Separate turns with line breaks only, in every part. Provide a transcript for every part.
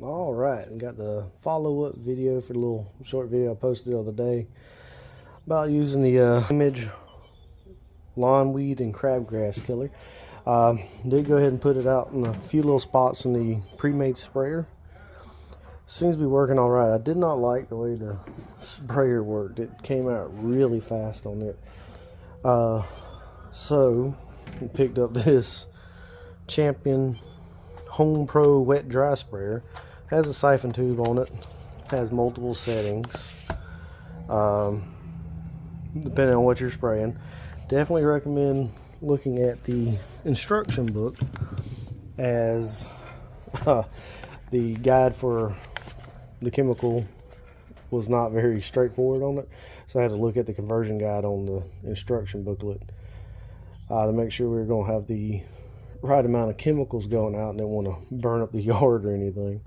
All right, and got the follow-up video for the little short video I posted the other day about using the image lawn weed and crabgrass killer. Did go ahead and put it out in a few little spots in the pre-made sprayer. Seems to be working all right. I did not like the way the sprayer worked. It came out really fast on it. So I picked up this Champion Home Pro wet dry sprayer. Has a siphon tube on it, has multiple settings depending on what you're spraying. Definitely recommend looking at the instruction book, as the guide for the chemical was not very straightforward on it, so I had to look at the conversion guide on the instruction booklet to make sure we were going to have the right amount of chemicals going out and didn't want to burn up the yard or anything.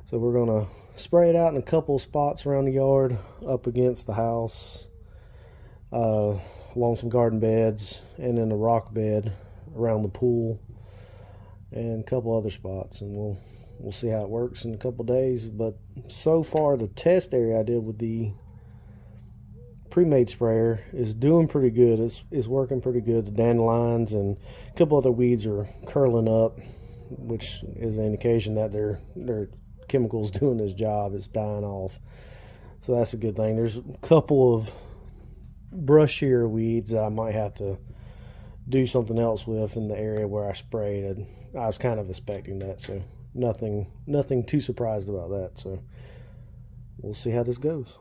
So we're going to spray it out in a couple spots around the yard, up against the house, along some garden beds, and in a rock bed around the pool, and a couple other spots, and we'll see how it works in a couple days. But so far, the test area I did with the pre-made sprayer is doing pretty good. It's working pretty good. The dandelions and a couple other weeds are curling up, which is an indication that their chemicals doing this job. It's dying off, so that's a good thing. There's a couple of brushier weeds that I might have to do something else with in the area where I sprayed, and I was kind of expecting that, so nothing too surprised about that. So we'll see how this goes.